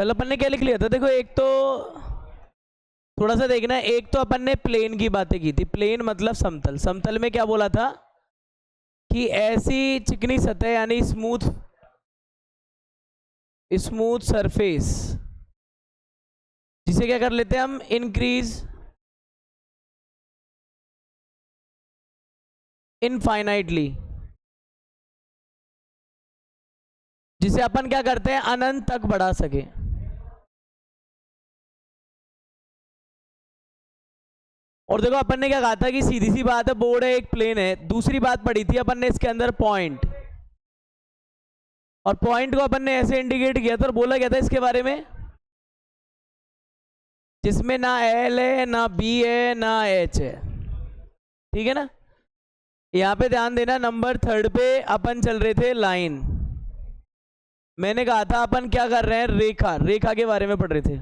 कल अपन ने क्या लिख लिया था, देखो एक तो थोड़ा सा देखना है, एक तो अपन ने प्लेन की बातें की थी, प्लेन मतलब समतल। समतल में क्या बोला था कि ऐसी चिकनी सतह यानी स्मूथ सरफेस जिसे क्या कर लेते हैं हम, इंक्रीज इनफाइनाइटली, जिसे अपन क्या करते हैं अनंत तक बढ़ा सके। और देखो अपन ने क्या कहा था कि सीधी सी बात है, बोर्ड है, एक प्लेन है। दूसरी बात पढ़ी थी अपन ने इसके अंदर पॉइंट, और पॉइंट को अपन ने ऐसे इंडिकेट किया था और बोला गया था इसके बारे में, जिसमें ना एल है ना बी है ना एच है, ठीक है ना। यहां पे ध्यान देना, नंबर 3 पे अपन चल रहे थे लाइन। मैंने कहा था अपन क्या कर रहे हैं, रेखा, रेखा के बारे में पढ़ रहे थे।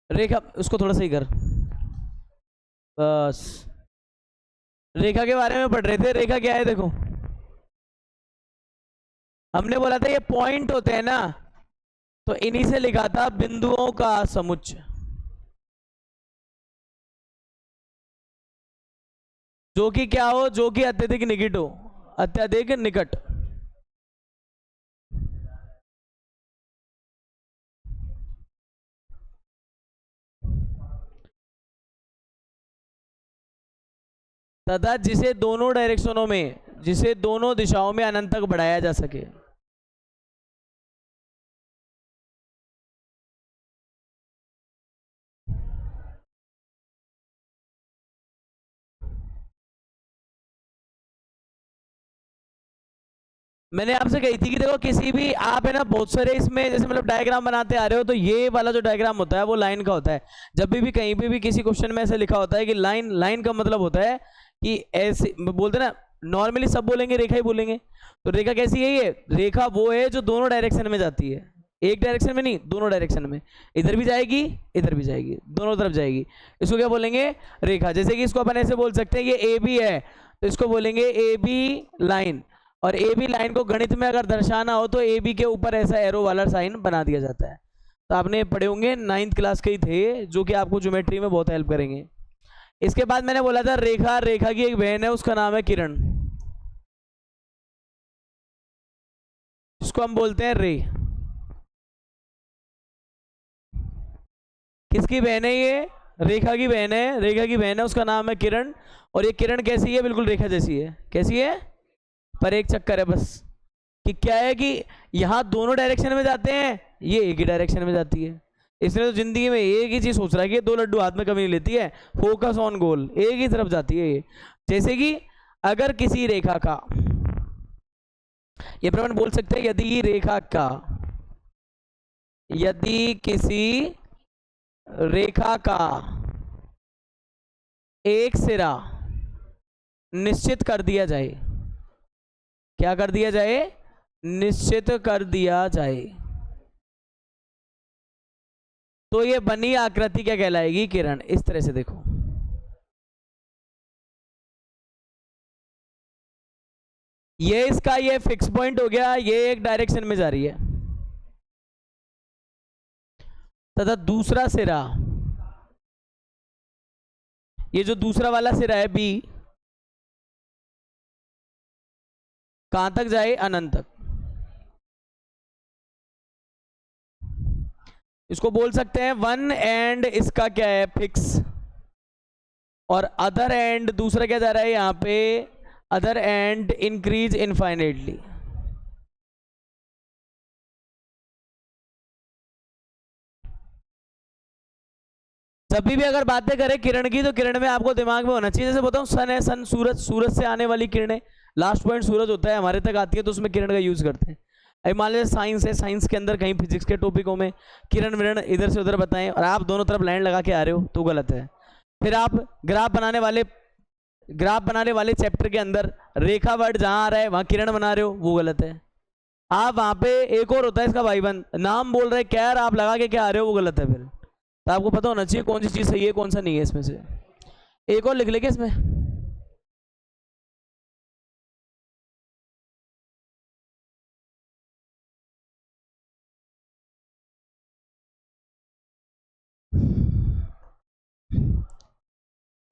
रेखा, उसको थोड़ा सही कर, बस। रेखा के बारे में पढ़ रहे थे। रेखा क्या है, देखो हमने बोला था ये पॉइंट होते हैं ना, तो इन्हीं से लिखा था बिंदुओं का समुच्चय, जो कि क्या हो, जो कि अत्यधिक निकट हो, अत्यधिक निकट। तथा जिसे दोनों डायरेक्शनों में, जिसे दोनों दिशाओं में अनंत तक बढ़ाया जा सके। मैंने आपसे कही थी कि देखो किसी भी, आप है ना बहुत सारे इसमें जैसे मतलब डायग्राम बनाते आ रहे हो, तो ये वाला जो डायग्राम होता है वो लाइन का होता है। जब भी कहीं पे भी किसी क्वेश्चन में ऐसे लिखा होता है कि लाइन, लाइन का मतलब होता है कि ऐसे बोलते ना, नॉर्मली सब बोलेंगे रेखा ही बोलेंगे। तो रेखा कैसी है, ये रेखा वो है जो दोनों डायरेक्शन में जाती है, एक डायरेक्शन में नहीं, दोनों डायरेक्शन में, इधर भी जाएगी इधर भी जाएगी, दोनों तरफ जाएगी। इसको क्या बोलेंगे, रेखा। जैसे कि इसको अपन ऐसे बोल सकते हैं, ये ए बी है तो इसको बोलेंगे ए बी लाइन। और ए बी लाइन को गणित में अगर दर्शाना हो तो ए बी के ऊपर ऐसा एरो वाला साइन बना दिया जाता है। तो आपने पढ़े होंगे, 9th क्लास के ही थे, जो कि आपको ज्योमेट्री में बहुत हेल्प करेंगे। इसके बाद मैंने बोला था रेखा, रेखा की एक बहन है, उसका नाम है किरण, इसको हम बोलते हैं रे। किसकी बहन है ये, रेखा की बहन है, रेखा की बहन है, उसका नाम है किरण। और ये किरण कैसी है, बिल्कुल रेखा जैसी है। कैसी है, पर एक चक्कर है बस, कि क्या है कि यहाँ दोनों डायरेक्शन में जाते हैं, ये एक ही डायरेक्शन में जाती है। इसने तो जिंदगी में एक ही चीज सोच रहा है कि 2 लड्डू हाथ में कभी नहीं लेती है, फोकस ऑन गोल, एक ही तरफ जाती है ये। जैसे कि अगर किसी रेखा का, ये अपन बोल सकते हैं यदि रेखा का, यदि किसी रेखा का एक सिरा निश्चित कर दिया जाए, क्या कर दिया जाए, निश्चित कर दिया जाए, तो ये बनी आकृति क्या कहलाएगी, किरण। इस तरह से देखो, ये इसका ये फिक्स पॉइंट हो गया, ये एक डायरेक्शन में जा रही है, तथा दूसरा सिरा, ये जो दूसरा वाला सिरा है बी, कहां तक जाए, अनंत तक। इसको बोल सकते हैं वन एंड इसका क्या है, फिक्स, और अदर एंड दूसरा क्या जा रहा है यहां पे, अदर एंड इंक्रीज इनफाइनाइटली। जब भी अगर बातें करें किरण की, तो किरण में आपको दिमाग में होना चाहिए, जैसे बताऊं सन है, सन सूरज, सूरज से आने वाली किरणें, लास्ट पॉइंट सूरज होता है, हमारे तक आती है तो उसमें किरण का यूज करते हैं। अभी मान लीजिए साइंस है, साइंस के अंदर कहीं फिजिक्स के टॉपिकों में किरण विरण इधर से उधर बताएं और आप दोनों तरफ लाइन लगा के आ रहे हो तो गलत है। फिर आप ग्राफ बनाने वाले चैप्टर के अंदर रेखा वर्ड जहां आ रहा है वहां किरण बना रहे हो, वो गलत है। आप वहां पे एक और होता है इसका भाईबंद, नाम बोल रहे कैर, आप लगा के क्या आ रहे हो, वो गलत है। फिर तो आपको पता होना चाहिए कौन सी चीज सही है कौन सा नहीं है। इसमें से एक और लिख लेंगे इसमें,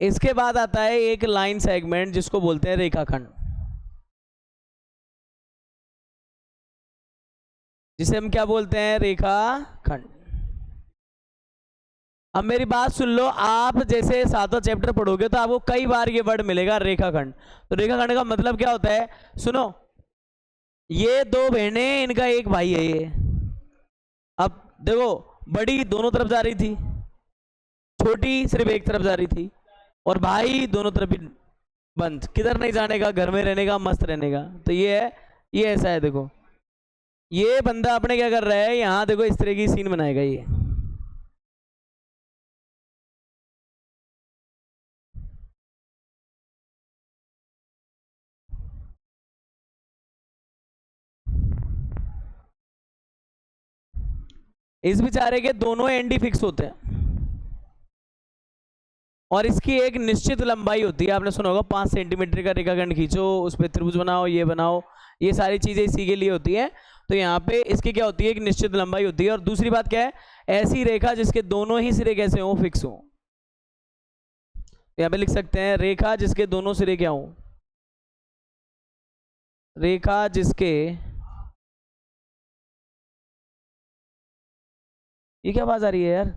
इसके बाद आता है एक लाइन सेगमेंट जिसको बोलते हैं रेखाखंड, जिसे हम क्या बोलते हैं, रेखाखंड। अब मेरी बात सुन लो, आप जैसे 7वां चैप्टर पढ़ोगे तो आपको कई बार ये वर्ड मिलेगा रेखाखंड। तो रेखाखंड का मतलब क्या होता है, सुनो, ये दो बहनें, इनका एक भाई है ये। अब देखो, बड़ी दोनों तरफ जा रही थी, छोटी सिर्फ एक तरफ जा रही थी, और भाई दोनों तरफ ही बंद, किधर नहीं जाने का, घर में रहने का, मस्त रहने का। तो ये है, ये ऐसा है। देखो ये बंदा अपने क्या कर रहा है, यहाँ देखो इस तरह की सीन बनाएगा ये। इस बेचारे के दोनों एंड ही फिक्स होते हैं और इसकी एक निश्चित लंबाई होती है। आपने सुना होगा 5 सेंटीमीटर का रेखाखंड खींचो, उस पर त्रिभुज बनाओ, ये बनाओ, ये सारी चीजें इसी के लिए होती है। तो यहाँ पे इसकी क्या होती है, एक निश्चित लंबाई होती है। और दूसरी बात क्या है, ऐसी रेखा जिसके दोनों ही सिरे कैसे हो, फिक्स हो। यहाँ पे लिख सकते हैं रेखा जिसके दोनों सिरे क्या हो, रेखा जिसके, ये क्या आवाज आ रही है यार,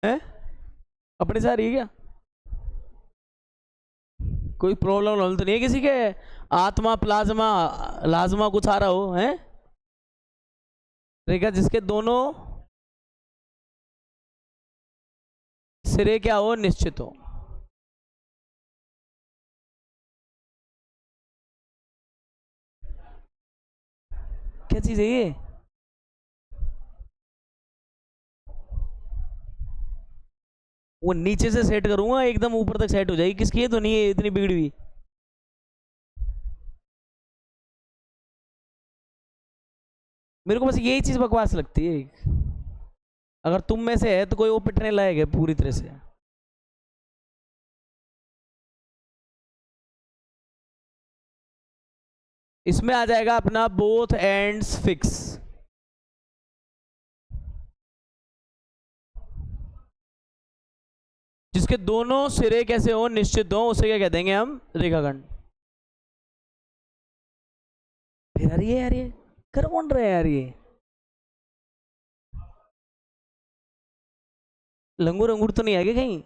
है अपने से आ रही है क्या? कोई प्रॉब्लम तो नहीं है किसी के, आत्मा प्लाज्मा लाजमा कुछ आ रहा हो, है? रेखा जिसके दोनों सिरे क्या हो, निश्चित हो। क्या चीज है ये? वो नीचे से सेट करूंगा, एकदम ऊपर तक सेट हो जाएगी। किसकी है? तो नहीं है इतनी बिगड़ी हुई। मेरे को बस यही चीज बकवास लगती है। अगर तुम में से है तो कोई वो पिटने लायक है पूरी तरह से। इसमें आ जाएगा अपना बोथ एंड्स फिक्स। जिसके दोनों सिरे कैसे हो, निश्चित हो, उसे क्या कह देंगे हम, रेखाखंड। फिर यार ये कर कौन रहा है यार, ये लंगूर अंगूर तो नहीं आगे कहीं?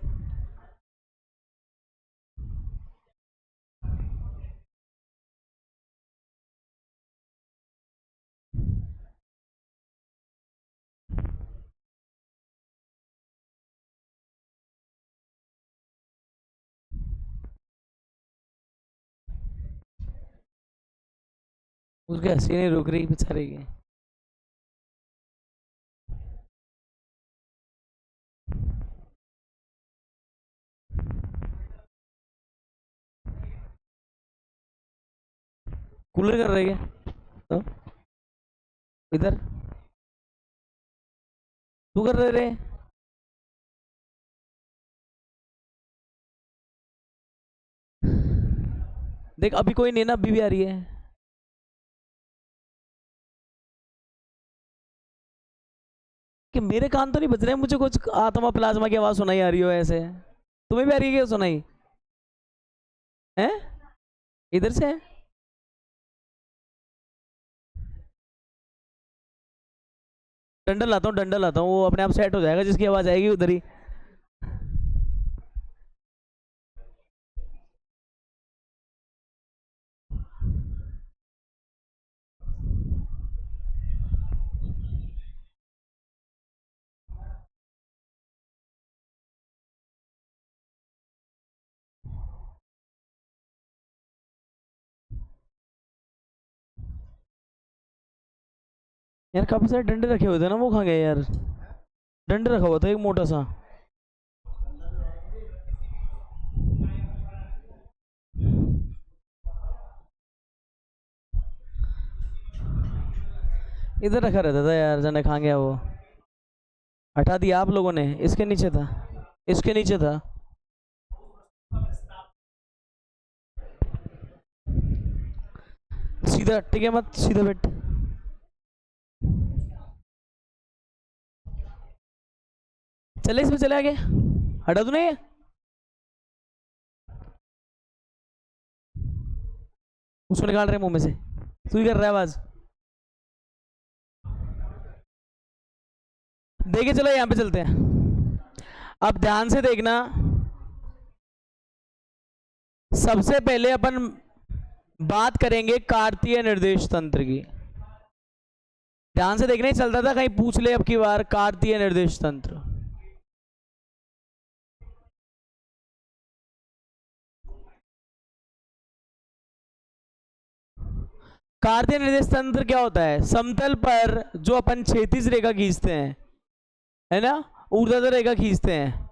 उसकी हंसी नहीं रुक रही बेचारे की। कूलर कर रहे क्या? तो इधर तू कर रहे रे? देख अभी कोई नहीं ना, अभी भी आ रही है। कि मेरे कान तो नहीं बज रहे, मुझे कुछ आत्मा प्लाज्मा की आवाज सुनाई आ रही हो ऐसे। तुम्हें भी आ रही है क्या सुनाई? है इधर से है? डंडल लाता हूँ, डंडल लाता हूँ, वो अपने आप सेट हो जाएगा, जिसकी आवाज आएगी उधर ही। यार काफी सारे डंडे रखे हुए थे ना, वो कहाँ गए यार? डंडे रखा हुआ था एक मोटा सा। इधर रखा रहता था यार, जाने कहाँ गया वो। हटा दिया आप लोगों ने? इसके नीचे था, इसके नीचे था। सीधा ठीक है, मत सीधा बैठ। चले इसमें चले आगे, हटा तूने ये। उसको निकाल रहे मुंह में से, तू ही कर रहा है आवाज। देखिए चलो यहां पे चलते हैं, अब ध्यान से देखना। सबसे पहले अपन बात करेंगे कार्तीय निर्देश तंत्र की। ध्यान से देखना, ही चलता था कहीं पूछ ले अब की बार, कार्तीय निर्देश तंत्र। कार्तीय निर्देश तंत्र क्या होता है? समतल पर जो अपन क्षैतिज रेखा खींचते हैं, है ना, ऊर्ध्वाधर रेखा खींचते हैं,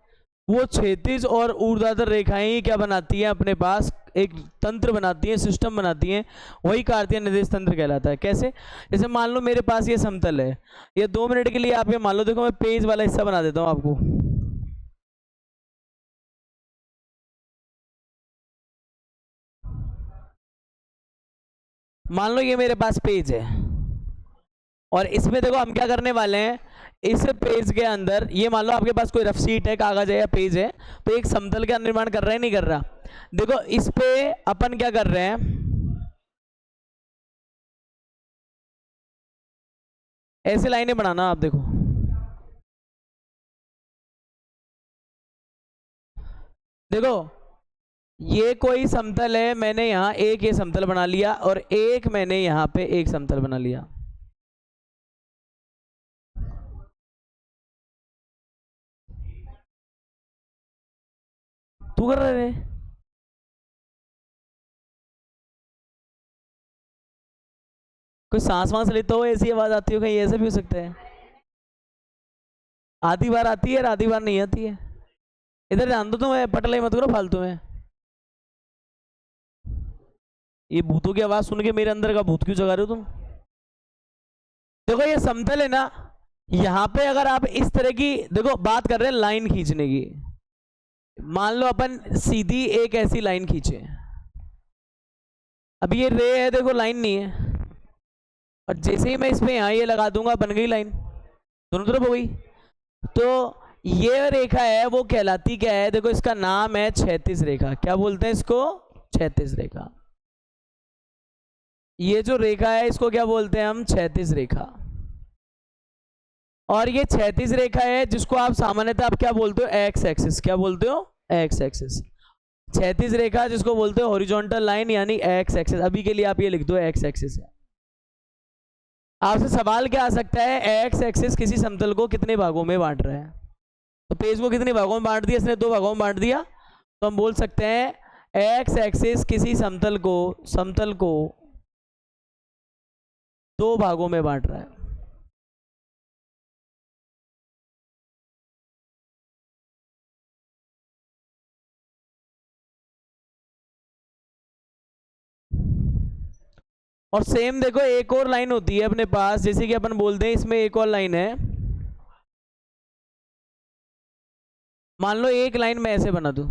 वो क्षैतिज और ऊर्ध्वाधर रेखाएं क्या बनाती हैं? अपने पास एक तंत्र बनाती हैं, सिस्टम बनाती हैं, वही कार्तीय निर्देश तंत्र कहलाता है। कैसे? जैसे मान लो मेरे पास ये समतल है, ये 2 मिनट के लिए आप ये मान लो, देखो मैं पेज वाला हिस्सा बना देता हूं आपको। मान लो ये मेरे पास पेज है, और इसमें देखो हम क्या करने वाले हैं, इस पेज के अंदर ये मान लो आपके पास कोई रफ शीट है, कागज है या पेज है, तो एक समतल का निर्माण कर रहा है, नहीं कर रहा? देखो इस पे अपन क्या कर रहे हैं, ऐसे लाइनें बनाना। आप देखो, देखो ये कोई समतल है, मैंने यहां एक ये समतल बना लिया, और एक मैंने यहां पे एक समतल बना लिया। तू कर रहे हैं? कोई सांस वांस लेता हो ऐसी आवाज आती हो कहीं, ऐसा भी हो सकता है। आधी बार आती है और आधी बार नहीं आती है। इधर ध्यान दो, तुम्हें पटलाई मत करो फालतू में। ये भूतों की आवाज सुन के मेरे अंदर का भूत क्यों जगा रहे हो तुम? देखो ये समतल है ना, यहां पे अगर आप इस तरह की, देखो बात कर रहे हैं लाइन खींचने की, मान लो अपन सीधी एक ऐसी लाइन खींचे, अब ये रे है, देखो लाइन नहीं है, और जैसे ही मैं इसमें यहां ये लगा दूंगा, बन गई लाइन, दोनों तरफ हो गई। तो ये रेखा है वो कहलाती क्या है? देखो इसका नाम है क्षैतिज रेखा। क्या बोलते हैं इसको? क्षैतिज रेखा। ये जो रेखा है इसको क्या बोलते हैं हम? क्षैतिज रेखा। और ये क्षैतिज रेखा है जिसको आप सामान्यतः आप क्या बोलते हो? X axis. क्या बोलते हो? X axis. क्षैतिज रेखा जिसको बोलते हो हॉरिजॉन्टल लाइन, यानी एक्स एक्सिस। अभी के लिए आप ये लिख दो, एक्स एक्सिस है। आपसे सवाल क्या आ सकता है? एक्स एक्सिस किसी समतल को कितने भागों में बांट रहा है? तो पेज को कितने भागों में बांट दिया इसने? 2 भागों में बांट दिया। तो हम बोल सकते हैं एक्स एक्सिस किसी समतल को 2 भागों में बांट रहा है। और सेम देखो एक और लाइन होती है अपने पास, जैसे कि अपन बोलते हैं इसमें एक और लाइन है, मान लो एक लाइन में ऐसे बना दूं,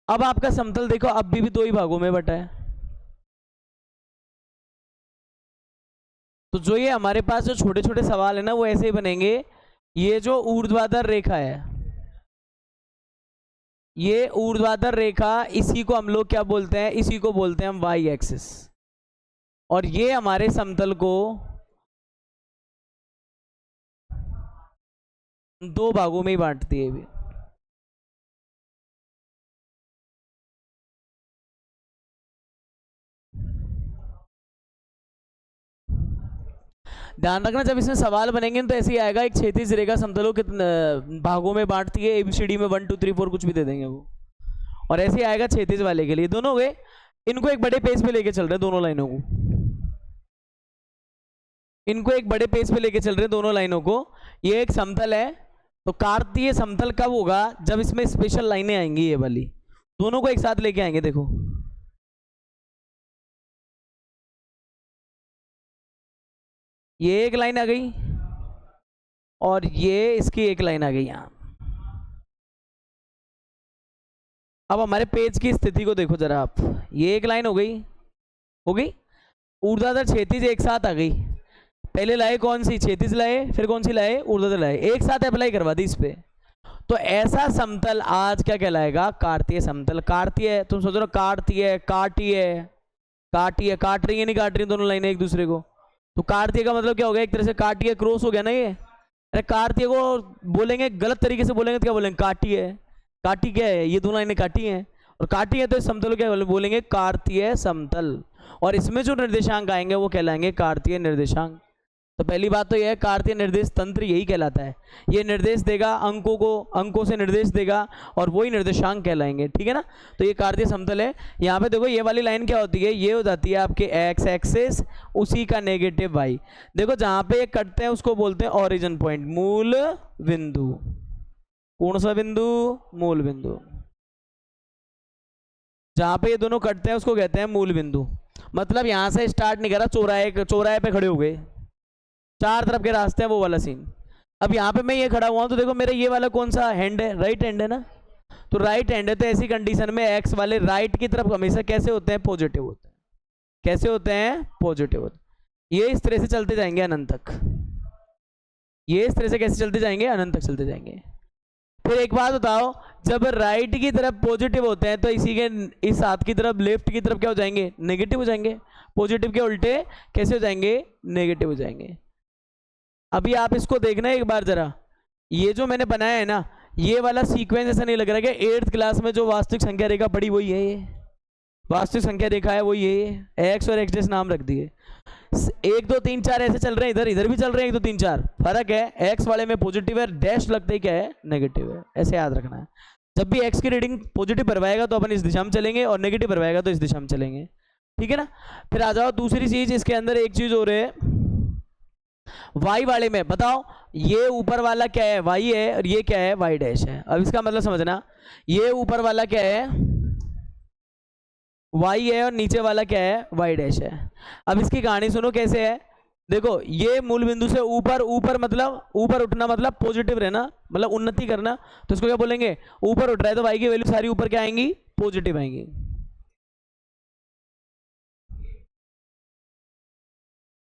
अब आपका समतल देखो अब भी 2 ही भागों में बटा है। तो जो ये हमारे पास जो छोटे छोटे सवाल है ना, वो ऐसे ही बनेंगे। ये जो ऊर्ध्वाधर रेखा है, ये ऊर्ध्वाधर रेखा, इसी को हम लोग क्या बोलते हैं? इसी को बोलते हैं हम वाई एक्सिस। और ये हमारे समतल को 2 भागों में ही बांटती है भी। ध्यान रखना जब इसमें सवाल बनेंगे तो ऐसे ही आएगा, एक क्षैतिज रेखा समतल को कितने भागों में बांटती है, एबीसीडी में 1 2 3 4 कुछ भी दे देंगे वो, और ऐसे ही आएगा क्षैतिज वाले के लिए। दोनों हो गए। इनको एक बड़े पेज पे लेके चल रहे हैं दोनों लाइनों को, इनको एक बड़े पेज पे लेके चल रहे हैं दोनों लाइनों को। ये एक समतल है, तो कार्तीय समतल कब होगा? जब इसमें स्पेशल लाइनें आएंगी, ये वाली दोनों को एक साथ लेके आएंगे। देखो ये एक लाइन आ गई, और ये इसकी एक लाइन आ गई यहां। अब हमारे पेज की स्थिति को देखो जरा आप, ये एक लाइन हो गई, ऊर्ध्वाधर क्षैतिज एक साथ आ गई। पहले लाए कौन सी, क्षैतिज लाए, फिर कौन सी लाए, ऊर्ध्वाधर लाए, एक साथ अप्लाई करवा दी इस पे। तो ऐसा समतल आज क्या कहलाएगा, कार्तीय समतल। कार्तीय, तुम सोच रहे हो कार्तीय, काटीय, काटीय, काट रही है नहीं काट रही दोनों लाइनें एक दूसरे को, तो कार्तीय का मतलब क्या हो गया, एक तरह से काटीय क्रॉस हो गया ना ये। अरे कार्तीय को बोलेंगे गलत तरीके से बोलेंगे तो क्या बोलेंगे, काटी है। काटी क्या है, ये दोनों लाइनें काटी हैं, और काटी है तो इस समतल को क्या बोलेंगे, कार्तीय समतल। और इसमें जो निर्देशांक आएंगे वो कहलाएंगे कार्तीय निर्देशांक। तो पहली बात तो यह है, कार्तीय निर्देश तंत्र यही कहलाता है, ये निर्देश देगा अंकों को, अंकों से निर्देश देगा और वही निर्देशांक कहलाएंगे, ठीक है ना। तो ये कार्तीय समतल है। यहाँ पे देखो ये वाली लाइन क्या होती है, ये हो जाती है आपके एक्स एक्सिस, उसी का नेगेटिव वाई। देखो जहाँ पे ये कटते हैं उसको बोलते हैं ओरिजिन पॉइंट, मूल बिंदु। कौन सा बिंदु, मूल बिंदु। जहाँ पे ये दोनों कटते हैं उसको कहते हैं मूल बिंदु। मतलब यहाँ से स्टार्ट नहीं करा, चौराहे पे खड़े हो गए, चार तरफ के रास्ते हैं वो वाला सीन। अब यहाँ पे मैं ये खड़ा हुआ हूँ तो देखो मेरा ये वाला कौन सा हैंड है, राइट हैंड है ना, तो राइट हैंड है, तो ऐसी कंडीशन में एक्स वाले राइट की तरफ हमेशा कैसे होते हैं, पॉजिटिव होते हैं। कैसे होते हैं, पॉजिटिव होते हैं। ये इस तरह से चलते जाएंगे अनंत तक, ये इस तरह से कैसे चलते जाएंगे, अनंत तक चलते जाएंगे। फिर एक बात बताओ, जब राइट की तरफ पॉजिटिव होते हैं तो इसी के इस हाथ की तरफ, लेफ्ट की तरफ क्या हो जाएंगे, नेगेटिव हो जाएंगे। पॉजिटिव के उल्टे कैसे हो जाएंगे, नेगेटिव हो जाएंगे। अभी आप इसको देखना एक बार जरा, ये जो मैंने बनाया है ना, ये वाला सीक्वेंस ऐसा नहीं लग रहा है कि 8th क्लास में जो वास्तविक संख्या रेखा पड़ी वही है, ये वास्तविक संख्या रेखा है वही है, ये एक्स और एक्स जैसे नाम रख दिए। 1 2 3 4 ऐसे चल रहे हैं, इधर इधर भी चल रहे हैं 1 2 3 4, फर्क है एक्स वाले में पॉजिटिव है, डैश लगते ही क्या है, नेगेटिव है। ऐसे याद रखना है, जब भी एक्स की रीडिंग पॉजिटिव भरवाएगा तो अपन इस दिशा में चलेंगे और नेगेटिव भरवाएगा तो इस दिशा में चलेंगे, ठीक है ना। फिर आ जाओ दूसरी चीज, इसके अंदर एक चीज हो रही है y वाले में, बताओ ये ऊपर वाला क्या है, y है, और ये क्या है, y डैश है। अब इसका मतलब समझना, ये ऊपर वाला क्या है, y है, और नीचे वाला क्या है, y डैश है। अब इसकी कहानी सुनो कैसे है, देखो ये मूल बिंदु से ऊपर, ऊपर मतलब ऊपर उठना, मतलब पॉजिटिव रहना, मतलब उन्नति करना, तो इसको क्या बोलेंगे, ऊपर उठ रहा है तो y की वैल्यू सारी ऊपर क्या आएंगी, पॉजिटिव आएंगी।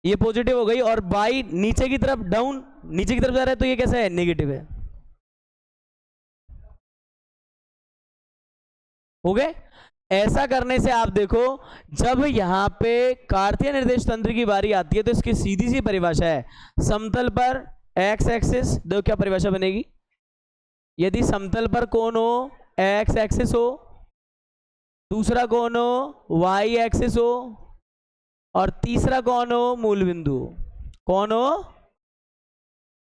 ये पॉजिटिव हो गई, और बाई नीचे की तरफ डाउन, नीचे की तरफ जा रहा है तो ये कैसा है, नेगेटिव है। हो गए। ऐसा करने से आप देखो, जब यहां पे कार्तीय निर्देश तंत्र की बारी आती है तो इसकी सीधी सी परिभाषा है, समतल पर एक्स एक्सिस, देखो क्या परिभाषा बनेगी, यदि समतल पर कोण हो एक्स एक्सिस हो, दूसरा कोण हो वाई एक्सिस हो, और तीसरा कौन हो, मूल बिंदु। कौन हो,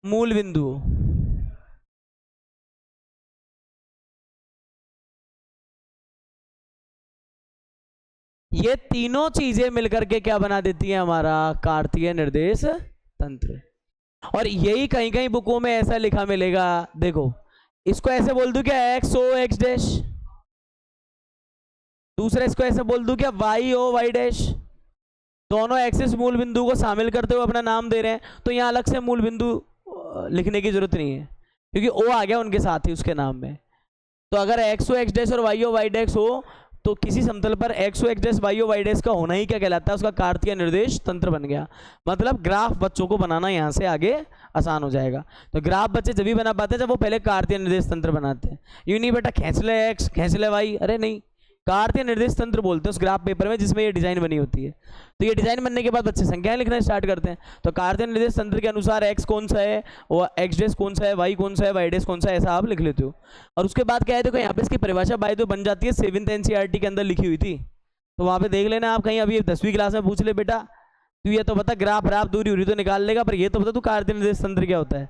मूल बिंदु। ये तीनों चीजें मिलकर के क्या बना देती है, हमारा कार्तीय निर्देश तंत्र। और यही कहीं कहीं बुकों में ऐसा लिखा मिलेगा, देखो इसको ऐसे बोल दूं क्या, एक्स ओ एक्स डैश, दूसरा इसको ऐसे बोल दूं क्या, वाई ओ वाई डैश, दोनों एक्सिस मूल बिंदु को शामिल करते हुए अपना नाम दे रहे हैं, तो यहाँ अलग से मूल बिंदु लिखने की जरूरत नहीं है, क्योंकि ओ आ गया उनके साथ ही उसके नाम में। तो अगर एक्स ओ एक्स डैश और वाई ओ वाई डैश हो, तो किसी समतल पर X O X dash Y O Y dash का होना ही क्या कहलाता है, उसका कार्तीय निर्देश तंत्र बन गया। मतलब ग्राफ बच्चों को बनाना यहाँ से आगे आसान हो जाएगा। तो ग्राफ बच्चे जब भी बना पाते हैं जब वो पहले कार्तीय निर्देश तंत्र बनाते हैं। यूं नहीं बेटा खींच ले एक्स खींच ले वाई, अरे नहीं, कार्तीय निर्देश तंत्र बोलते हैं उस ग्राफ पेपर में जिसमें ये डिजाइन बनी होती है। तो ये डिजाइन बनने के बाद बच्चे संख्याएं लिखना स्टार्ट करते हैं। तो कार्तीय निर्देश तंत्र के अनुसार एक्स कौन सा है, वो एक्स डैश कौन सा है, वाई कौन सा है, वाई डैश कौन सा है, ऐसा आप लिख लेते हो। और उसके बाद क्या है, देखो यहाँ पे इसकी परिभाषा बाय तो बन जाती है, 7th NCERT के अंदर लिखी हुई थी, तो वहाँ पे देख लेना आप, कहीं अभी 10वीं क्लास में पूछ ले बेटा तू ये तो बता ग्राफ राफ दूरी उरी तो निकाल लेगा, पर ये तो बता तू कार्तीय निर्देश तंत्र क्या होता है।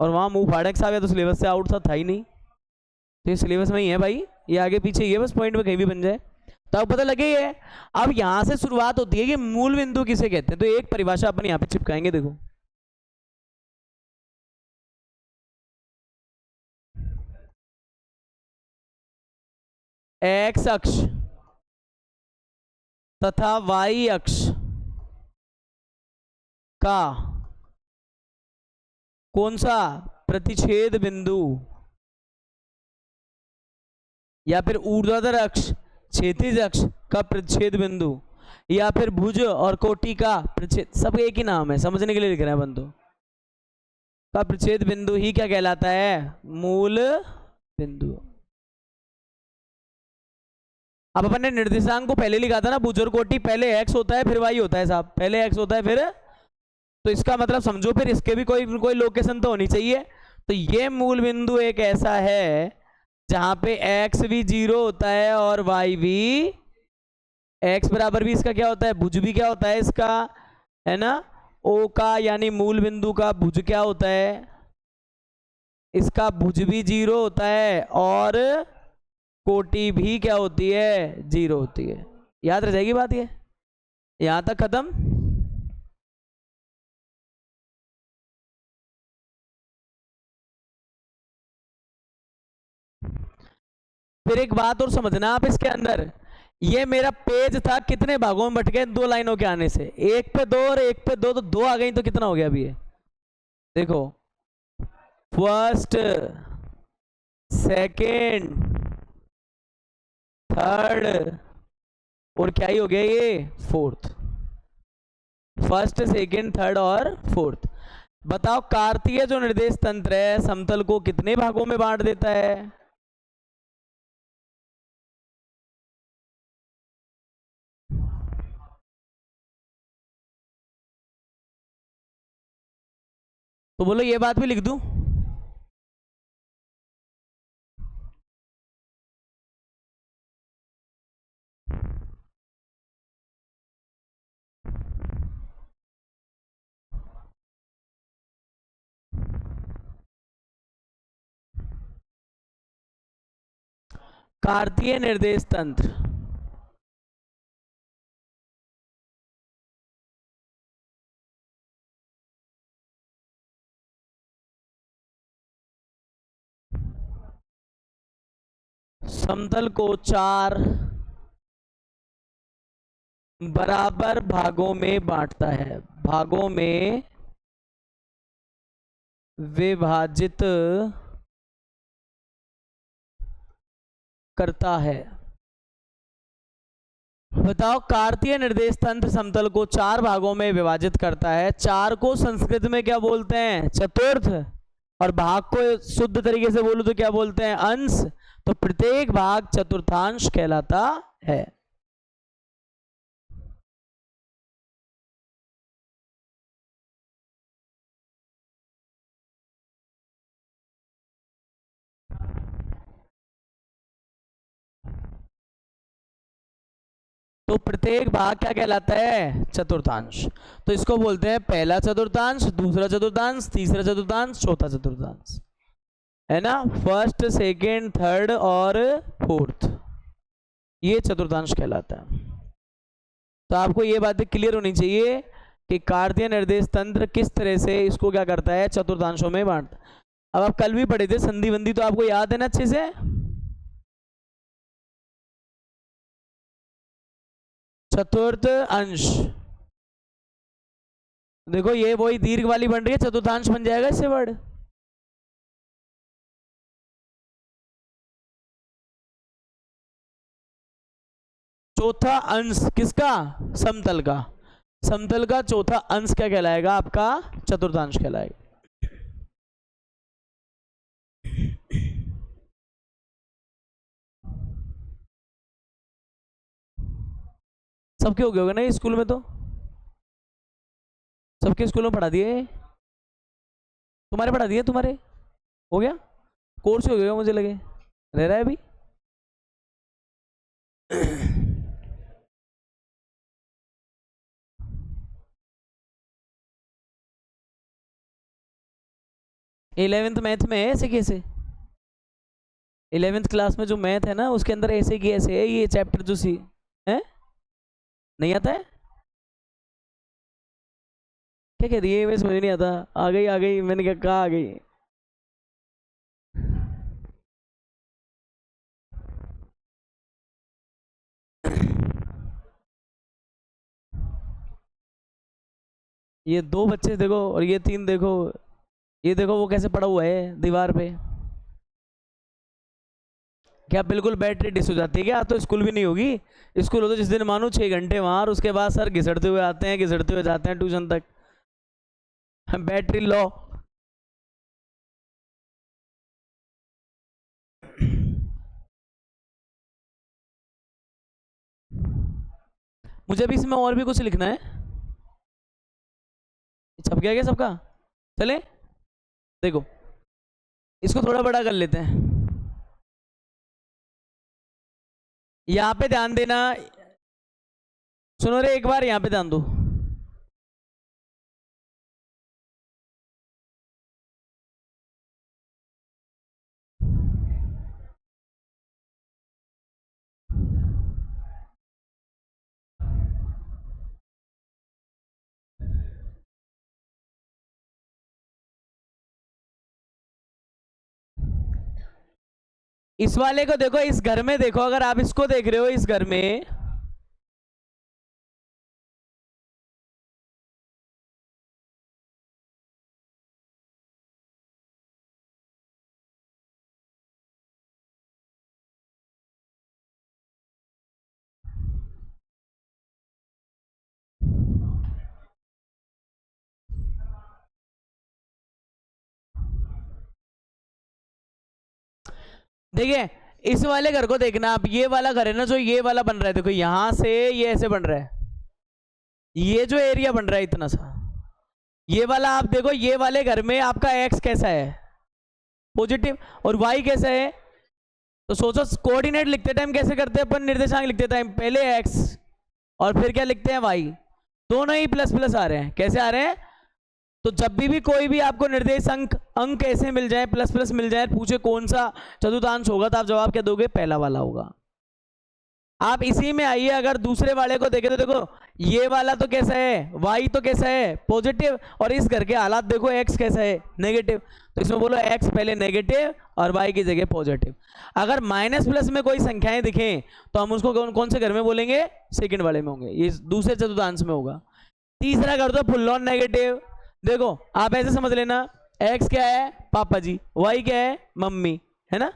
और वहाँ मुंह फाड़क साहब या तो सिलेबस से आउट था ही नहीं, तो ये सिलेबस में ही है भाई, ये आगे पीछे ये बस पॉइंट में कहीं भी बन जाए तो अब पता लगे ये। अब यहां से शुरुआत होती है कि मूल बिंदु किसे कहते हैं, तो एक परिभाषा अपन यहां पे चिपकाएंगे, देखो एक्स अक्ष तथा वाई अक्ष का कौन सा प्रतिच्छेद बिंदु या फिर ऊर्ध्वाधर अक्ष क्षैतिज अक्ष का प्रतिच्छेद बिंदु, या फिर भुज और कोटि का प्रतिच्छेद, सब एक ही नाम है, समझने के लिए लिख रहे हैं बंधु, का प्रतिच्छेद बिंदु ही क्या कहलाता है? मूल बिंदु। अब अपन ने निर्देशांक को पहले लिखा था ना, भुज और कोटि, पहले x होता है फिर y होता है साहब, पहले x होता है फिर, तो इसका मतलब समझो फिर इसके भी कोई लोकेशन तो होनी चाहिए। तो ये मूल बिंदु एक ऐसा है जहां पे x भी 0 होता है और y भी, x बराबर भी इसका क्या होता है? भुज भी क्या होता है इसका, है ना, O का यानी मूल बिंदु का भुज क्या होता है? इसका भुज भी 0 होता है और कोटि भी क्या होती है? 0 होती है। याद रह जाएगी बात ये, यहां तक खत्म। फिर एक बात और समझना आप इसके अंदर, ये मेरा पेज था कितने भागों में बट गए? 2 लाइनों के आने से, एक पे 2 और एक पे 2, तो 2 आ गई, तो कितना हो गया अभी ये? देखो, फर्स्ट, सेकेंड, थर्ड, और क्या ही हो गया ये? फोर्थ। फर्स्ट, सेकेंड, थर्ड और फोर्थ। बताओ कार्तीय जो निर्देश तंत्र है समतल को कितने भागों में बांट देता है? तो बोलो ये बात भी लिख दूं? कार्तीय निर्देश तंत्र समतल को 4 बराबर भागों में बांटता है, भागों में विभाजित करता है। बताओ कार्तीय निर्देश तंत्र समतल को 4 भागों में विभाजित करता है। 4 को संस्कृत में क्या बोलते हैं? चतुर्थ। और भाग को शुद्ध तरीके से बोलूं तो क्या बोलते हैं? अंश। तो प्रत्येक भाग चतुर्थांश कहलाता है। तो प्रत्येक भाग क्या कहलाता है? चतुर्थांश। तो इसको बोलते हैं पहला चतुर्थांश, दूसरा चतुर्थांश, तीसरा चतुर्थांश, चौथा चतुर्थांश, है ना। फर्स्ट, सेकेंड, थर्ड और फोर्थ, ये चतुर्थांश कहलाता है। तो आपको ये बातें क्लियर होनी चाहिए कि कार्तीय निर्देश तंत्र किस तरह से इसको क्या करता है? चतुर्थांशों में बांटता। अब आप कल भी पढ़े थे संधि बंदी, तो आपको याद है ना अच्छे से? चतुर्थ अंश, देखो ये वही दीर्घ वाली बन रही है, चतुर्थांश बन जाएगा इससे वर्ड। चौथा अंश किसका? समतल का। समतल का चौथा अंश क्या कहलाएगा? आपका चतुर्थांश कहलाएगा। सबके हो गए होगा ना ये स्कूल में? तो सबके स्कूल में पढ़ा दिए? तुम्हारे पढ़ा दिए? तुम्हारे हो गया? कोर्स हो गया मुझे लगे, रह रहा है अभी। 11th मैथ में है ऐसे कैसे? 11th क्लास में जो मैथ है ना उसके अंदर ऐसे की ऐसे है ये चैप्टर जो सी है, नहीं आता है? क्या कह रही है? मैं समझ नहीं आता। आ गई आ गई, मैंने क्या कहा? आ गई। ये 2 बच्चे देखो और ये 3 देखो, ये देखो वो कैसे पड़ा हुआ है दीवार पे। क्या बिल्कुल बैटरी डिस हो जाती है क्या? तो स्कूल भी नहीं होगी। स्कूल हो तो जिस दिन मानो 6 घंटे वहाँ, और उसके बाद सर घिसड़ते हुए आते हैं, घिसड़ते हुए जाते हैं ट्यूशन तक। Battery low. मुझे अभी इसमें और भी कुछ लिखना है। छप गया क्या सबका? चले देखो, इसको थोड़ा बड़ा कर लेते हैं। यहाँ पे ध्यान देना, सुनो रे एक बार यहाँ पे ध्यान दो। इस वाले को देखो, इस घर में देखो, अगर आप इसको देख रहे हो इस घर में, देखिए इस वाले घर को देखना आप, ये वाला घर है ना जो ये वाला बन रहा है, देखो यहां से ये ऐसे बन रहा है, ये जो एरिया बन रहा है इतना सा, ये वाला आप देखो, ये वाले घर में आपका एक्स कैसा है? पॉजिटिव। और वाई कैसा है? तो सोचो कोऑर्डिनेट लिखते टाइम कैसे करते हैं अपन, निर्देशांक लिखते टाइम पहले एक्स और फिर क्या लिखते हैं वाई, दोनों ही प्लस प्लस आ रहे हैं। कैसे आ रहे हैं? तो जब भी कोई भी आपको निर्देशांक अंक ऐसे मिल जाए, प्लस प्लस मिल जाए, पूछे कौन सा चतुर्थांश होगा, तो आप जवाब क्या दोगे? पहला वाला होगा। आप इसी में आइए, अगर दूसरे वाले को देखें तो देखो ये वाला तो कैसा है, वाई तो कैसा है? पॉजिटिव। और इस घर के हालात देखो, एक्स कैसा है? नेगेटिव। तो इसमें बोलो एक्स पहले नेगेटिव और वाई की जगह पॉजिटिव। अगर माइनस प्लस में कोई संख्याएं दिखें तो हम उसको कौन से घर में बोलेंगे? सेकंड वाले में होंगे, ये दूसरे चतुर्थांश में होगा। तीसरा कर दो फुल ऑन नेगेटिव। देखो आप ऐसे समझ लेना, एक्स क्या है? पापा जी। वाई क्या है? मम्मी, है ना?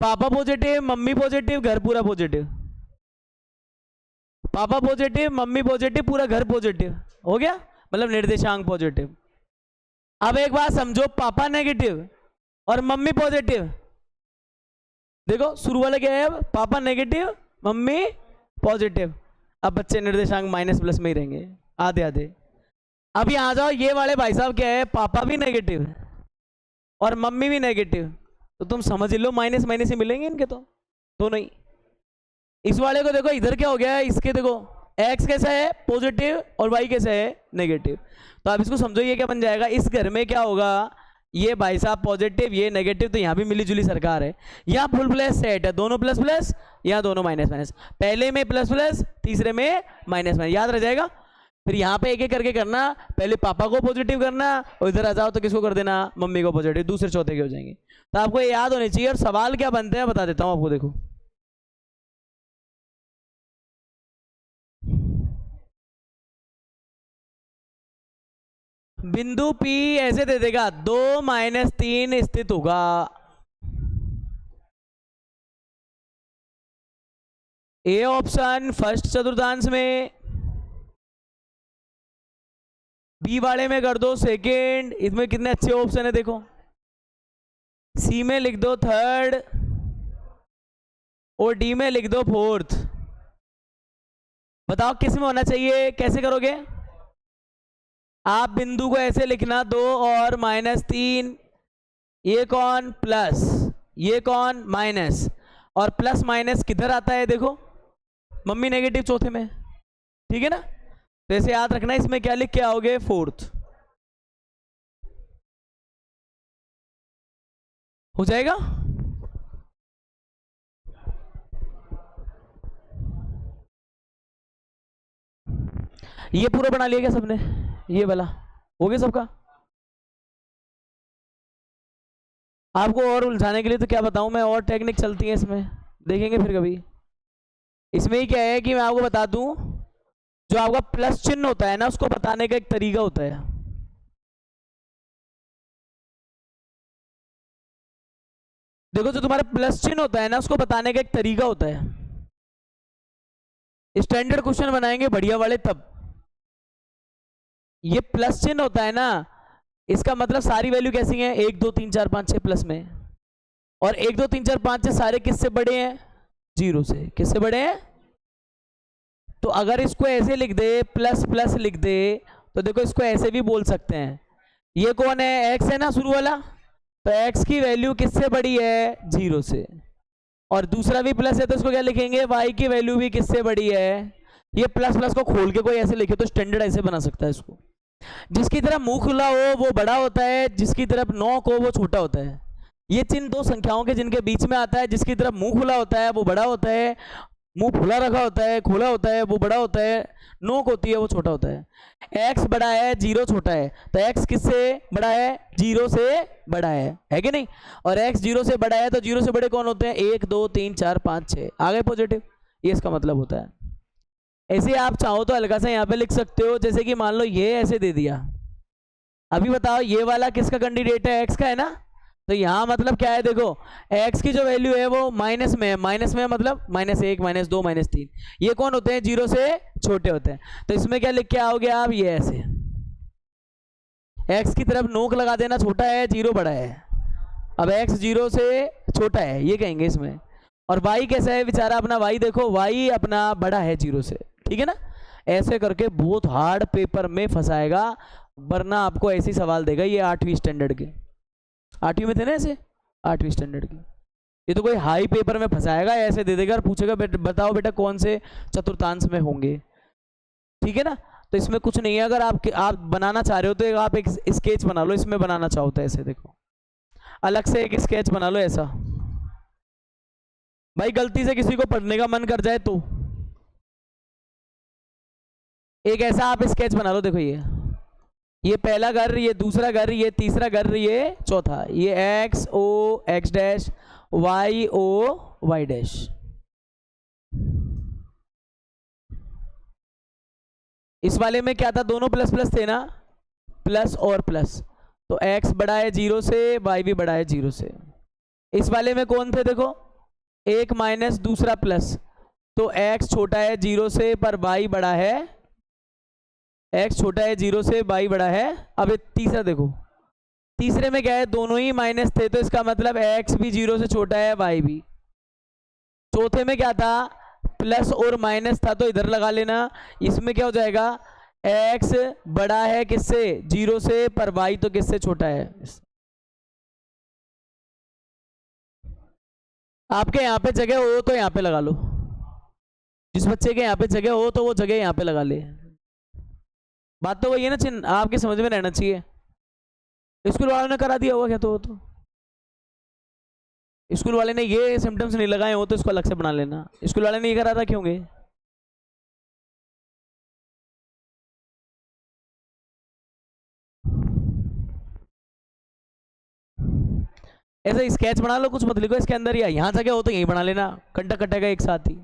पापा पॉजिटिव, मम्मी पॉजिटिव, घर पूरा पॉजिटिव। पापा पॉजिटिव, मम्मी पॉजिटिव, पूरा घर पॉजिटिव हो गया, मतलब निर्देशांक पॉजिटिव। अब एक बात समझो, पापा नेगेटिव और मम्मी पॉजिटिव, देखो शुरू वाला क्या है? अब पापा नेगेटिव, मम्मी पॉजिटिव। अब बच्चे निर्देशांक माइनस प्लस में ही रहेंगे, आधे आधे। अब यहां जाओ, ये वाले भाई साहब क्या है? पापा भी नेगेटिव और मम्मी भी नेगेटिव, तो तुम समझ लो माइनस माइनस ही मिलेंगे इनके, तो दोनों ही। इस वाले को देखो, इधर क्या हो गया है? इसके देखो x कैसा है? पॉजिटिव, और y कैसा है? नेगेटिव। तो आप इसको समझो, ये क्या बन जाएगा? इस घर में क्या होगा? ये भाई साहब पॉजिटिव, ये नेगेटिव, तो यहाँ भी मिली जुली सरकार है। यहाँ फुल प्लस सेट है, दोनों प्लस प्लस, यहाँ दोनों माइनस माइनस, पहले में प्लस प्लस, तीसरे में माइनस माइनस, याद रह जाएगा। फिर यहाँ पे एक एक करके करना, पहले पापा को पॉजिटिव करना, और इधर आ जाओ तो किसको कर देना? मम्मी को पॉजिटिव, दूसरे चौथे के हो जाएंगे। तो आपको ये याद होनी चाहिए। और सवाल क्या बनते हैं बता देता हूँ आपको, देखो बिंदु P ऐसे दे देगा, 2-3 स्थित होगा। ए ऑप्शन फर्स्ट चतुर्थांश में, बी वाले में कर दो सेकेंड। इसमें कितने अच्छे ऑप्शन है देखो। सी में लिख दो थर्ड, और डी में लिख दो फोर्थ। बताओ किस में होना चाहिए? कैसे करोगे आप? बिंदु को ऐसे लिखना, 2 और -3, ये कौन प्लस, ये कौन माइनस, और प्लस माइनस किधर आता है? देखो मम्मी नेगेटिव चौथे में, ठीक है ना? तो ऐसे याद रखना, इसमें क्या लिख के आओगे? फोर्थ। हो जाएगा। ये पूरा बना लिया क्या सबने? ये वाला हो गया सबका? आपको और उलझाने के लिए तो क्या बताऊं मैं, और टेक्निक चलती है इसमें, देखेंगे फिर कभी। इसमें ही क्या है कि मैं आपको बता दूं, जो आपका प्लस चिन्ह होता है ना, उसको बताने का एक तरीका होता है। देखो जो तुम्हारा प्लस चिन्ह होता है ना, उसको बताने का एक तरीका होता है। स्टैंडर्ड क्वेश्चन बनाएंगे बढ़िया वाले तब। ये प्लस चिन्ह होता है ना, इसका मतलब सारी वैल्यू कैसी है, 1 2 3 4 5 6 प्लस में। और 1 2 3 4 5 6 सारे किससे बड़े हैं, 0 से। किससे बड़े हैं? तो अगर इसको ऐसे लिख दे, प्लस प्लस लिख दे, तो देखो इसको ऐसे भी बोल सकते हैं। ये कौन है, x है ना शुरू वाला, तो x की वैल्यू किससे बड़ी है, 0 से। और दूसरा भी प्लस है तो इसको क्या लिखेंगे, y की वैल्यू भी किससे बड़ी है। ये प्लस प्लस को खोल के कोई ऐसे लिखे तो स्टैंडर्ड ऐसे बना सकता है इसको। जिसकी तरफ मुंह खुला हो वो बड़ा होता है, जिसकी तरफ नोक हो वो छोटा होता है। ये चिन्ह दो संख्याओं के जिनके बीच में आता है। जिसकी तरफ मुंह खुला होता है वो बड़ा होता है, मुंह खुला रखा होता है, खोला होता है वो बड़ा होता है, नोक होती है वो छोटा होता है। x बड़ा है, 0 छोटा है, तो x किससे बड़ा है, 0 से बड़ा है कि नहीं। और x 0 से बड़ा है तो 0 से बड़े कौन होते हैं, 1 2 3 4 5 6, आ गए पॉजिटिव। ये इसका मतलब होता है। ऐसे आप चाहो तो हल्का सा यहाँ पे लिख सकते हो, जैसे कि मान लो ये ऐसे दे दिया। अभी बताओ ये वाला किसका कैंडिडेट है, x का है ना। तो यहाँ मतलब क्या है, देखो x की जो वैल्यू है वो माइनस में है। माइनस में मतलब -1 -2 -3, ये कौन होते हैं, 0 से छोटे होते हैं। तो इसमें क्या लिख के आओगे आप, ये ऐसे x की तरफ नोक लगा देना, छोटा है 0 बड़ा है। अब x 0 से छोटा है ये कहेंगे इसमें। और y कैसा है बेचारा अपना, y देखो y अपना बड़ा है 0 से, ठीक है ना। ऐसे करके बहुत हार्ड पेपर में फंसाएगा, वरना आपको ऐसे ही सवाल देगा। ये 8वीं स्टैंडर्ड के, 8वीं में थे ना ऐसे, 8वीं स्टैंडर्ड की। ये तो कोई हाई पेपर में फंसाएगा, ऐसे दे देगा और पूछेगा बताओ बेटा कौन से चतुर्थांश में होंगे, ठीक है ना। तो इसमें कुछ नहीं है। अगर आप बनाना चाह रहे हो तो आप एक स्केच बना लो, इसमें बनाना चाहो तो ऐसे देखो, अलग से एक स्केच बना लो ऐसा। भाई गलती से किसी को पढ़ने का मन कर जाए तो एक ऐसा आप स्केच बना लो। देखो ये पहला घर, ये दूसरा घर, ये तीसरा घर, ये चौथा, ये x o x dash, y o y dash. इस वाले में क्या था, दोनों प्लस प्लस थे ना, प्लस और प्लस। तो x बड़ा है 0 से, y भी बड़ा है 0 से। इस वाले में कौन थे, देखो एक माइनस दूसरा प्लस, तो x छोटा है 0 से पर y बड़ा है, x छोटा है 0 से, y बड़ा है। अब ये तीसरा देखो, तीसरे में क्या है, दोनों ही माइनस थे, तो इसका मतलब x भी 0 से छोटा है, y भी। चौथे में क्या था, प्लस और माइनस था, तो इधर लगा लेना। इसमें क्या हो जाएगा, x बड़ा है किससे, 0 से, पर y तो किससे छोटा है। आपके यहाँ पे जगह हो तो यहाँ पे लगा लो, जिस बच्चे के यहाँ पे जगह हो तो वो जगह यहाँ पे लगा ले। बात तो वही है ना, चिन्ह आपके समझ में रहना चाहिए। स्कूल वालों ने करा दिया होगा क्या, तो स्कूल वाले ने ये सिम्टम्स नहीं लगाए हो तो इसको अलग से बना लेना। स्कूल वाले ने ये करा था क्यों होंगे। ऐसे स्केच बना लो, कुछ मत लिखो इसके अंदर, या यहाँ जगह हो तो यहीं बना लेना, कंटा कटेगा एक साथ ही,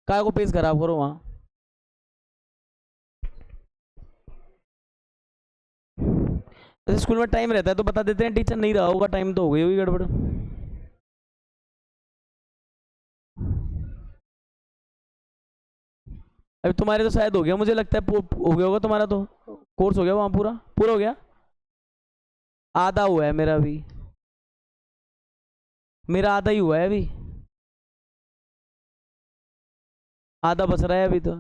काय को पेज खराब करो वहां। जैसे स्कूल में टाइम रहता है तो बता देते हैं, टीचर नहीं रहा होगा टाइम तो हो गई होगी गड़बड़। अभी तुम्हारे तो शायद हो गया, मुझे लगता है हो गया होगा तुम्हारा, तो कोर्स हो गया वहां, पूरा पूरा हो गया। आधा हुआ है मेरा भी, मेरा आधा ही हुआ है अभी, आधा बच रहा है अभी तो।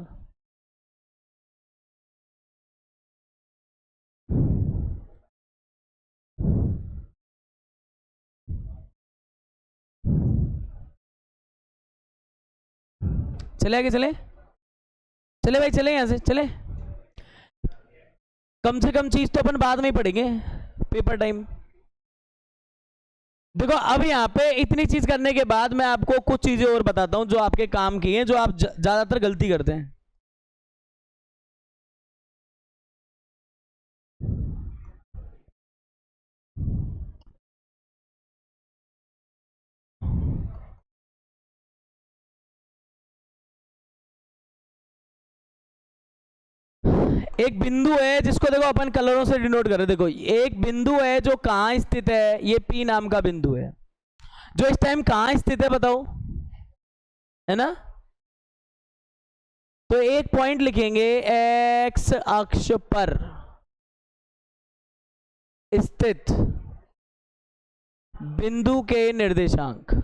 चले आगे, चले चले भाई, चले यहाँ से चले। कम से कम चीज तो अपन बाद में ही पढ़ेंगे, पेपर टाइम। देखो अब यहाँ पे इतनी चीज करने के बाद मैं आपको कुछ चीजें और बताता हूँ जो आपके काम की हैं, जो आप ज्यादातर गलती करते हैं। एक बिंदु है जिसको देखो अपन कलरों से डिनोट कर रहे हैं। देखो एक बिंदु है जो कहाँ स्थित है, ये P नाम का बिंदु है। जो इस टाइम कहां स्थित है बताओ, है ना। तो एक पॉइंट लिखेंगे एक्स अक्ष पर स्थित बिंदु के निर्देशांक।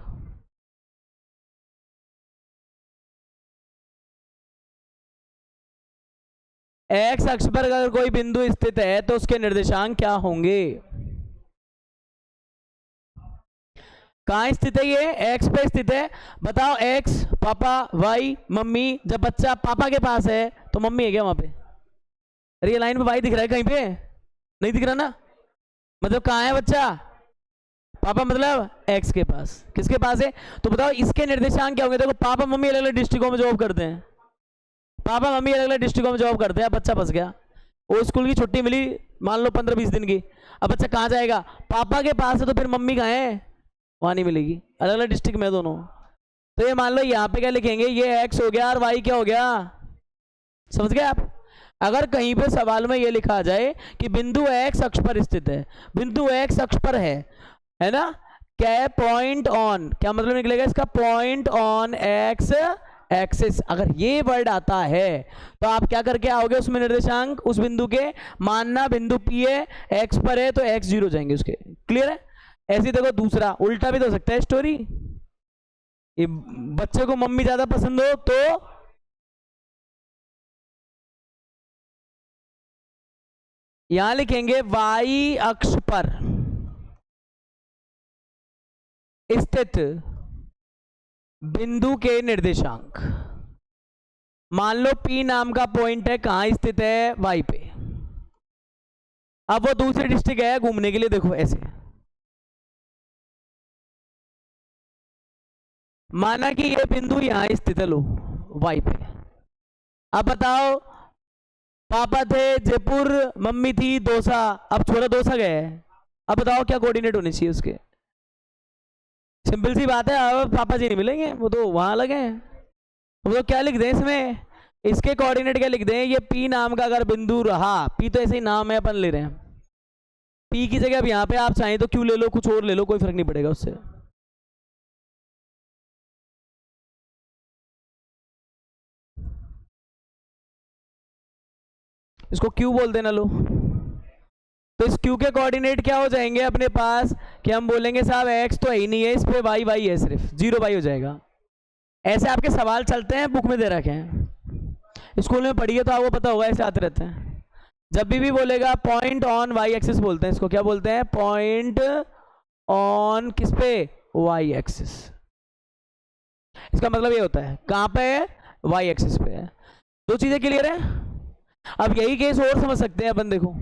एक्स अक्ष पर अगर कोई बिंदु स्थित है तो उसके निर्देशांक क्या होंगे। कहां स्थित है ये, एक्स पे स्थित है। बताओ एक्स पापा वाई मम्मी। जब बच्चा पापा के पास है तो मम्मी है क्या वहां पे। अरे ये लाइन पे वाई दिख रहा है कहीं पे, नहीं दिख रहा ना। मतलब कहां है बच्चा, पापा मतलब एक्स के पास। किसके पास है, तो बताओ इसके निर्देशांक क्या होंगे। देखो पापा मम्मी अलग अलग डिस्ट्रिक्टों में जॉब करते हैं, पापा मम्मी अलग अलग डिस्ट्रिक्टों में जॉब करते हैं। बच्चा फंस गया, वो स्कूल की छुट्टी मिली मान लो 15-20 दिन की। अब बच्चा कहाँ जाएगा, पापा के पास है, तो फिर मम्मी कहाँ है, वहां नहीं मिलेगी, अलग अलग डिस्ट्रिक्ट में दोनों। तो ये मान लो यहाँ पे क्या लिखेंगे, ये एक्स हो गया और वाई क्या हो गया, समझ गए आप। अगर कहीं पे सवाल में ये लिखा जाए कि बिंदु एक्स अक्ष पर स्थित है, बिंदु एक्स अक्ष पर है ना, क्या है, पॉइंट ऑन, क्या मतलब निकलेगा इसका, पॉइंट ऑन एक्स एक्सिस। अगर ये वर्ड आता है तो आप क्या करके आओगे उसमें निर्देशांक उस बिंदु के, मानना बिंदु पी है, एक्स पर है तो एक्स 0 जाएंगे उसके। क्लियर है। ऐसे देखो दूसरा उल्टा भी तो हो सकता है स्टोरी, ये बच्चे को मम्मी ज्यादा पसंद हो तो यहां लिखेंगे वाई अक्ष पर स्थित बिंदु के निर्देशांक। मान लो P नाम का पॉइंट है, कहां स्थित है, वाई पे। अब वो दूसरी डिस्ट्रिक्ट है घूमने के लिए, देखो ऐसे माना कि ये बिंदु यहां स्थित है, लो वाई पे। अब बताओ पापा थे जयपुर, मम्मी थी दौसा, अब छोरा दौसा गए, अब बताओ क्या कोऑर्डिनेट होने चाहिए उसके। सिंपल सी बात है, अब पापा जी नहीं मिलेंगे, वो तो वहां अलग हैं। तो मतलब क्या लिख दें इसमें, इसके कोऑर्डिनेट क्या लिख दें, ये P नाम का अगर बिंदु रहा, P तो ऐसे ही नाम है अपन ले रहे हैं, P की जगह अब यहाँ पे आप चाहें तो क्यों ले लो, कुछ और ले लो, कोई फर्क नहीं पड़ेगा उससे। इसको Q बोल देना लो। तो इस Q के कोऑर्डिनेट क्या हो जाएंगे अपने पास, कि हम बोलेंगे साहब x तो है ही नहीं है, इस पे y y है, सिर्फ 0 y हो जाएगा। ऐसे आपके सवाल चलते हैं, बुक में दे रखे हैं, स्कूल में पढ़िए तो आपको पता होगा, ऐसे आते रहते हैं। जब भी बोलेगा पॉइंट ऑन वाई एक्सिस बोलते हैं इसको, क्या बोलते हैं, पॉइंट ऑन किस पे, वाई एक्सिस। इसका मतलब ये होता है कहां पे है, वाई एक्सिस पे है। दो चीजें क्लियर है। अब यही केस और समझ सकते हैं अपन, देखो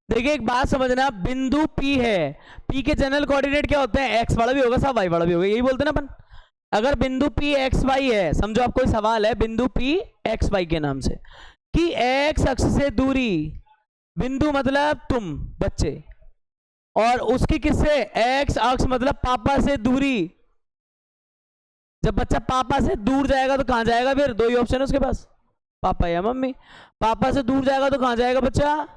देखिए एक बात समझना, बिंदु P है, P के जनरल कोऑर्डिनेट क्या होते हैं, x वाला भी होगा साहब, y वाला भी होगा, यही बोलते हैं ना अपन। अगर बिंदु P x y है, समझो आप कोई सवाल है बिंदु P x y के नाम से, कि x अक्ष से दूरी, बिंदु मतलब तुम बच्चे, और उसकी किससे, x अक्ष मतलब पापा से दूरी। जब बच्चा पापा से दूर जाएगा तो कहां जाएगा, फिर दो ही ऑप्शन है उसके पास, पापा या मम्मी। पापा से दूर जाएगा तो कहां जाएगा बच्चा,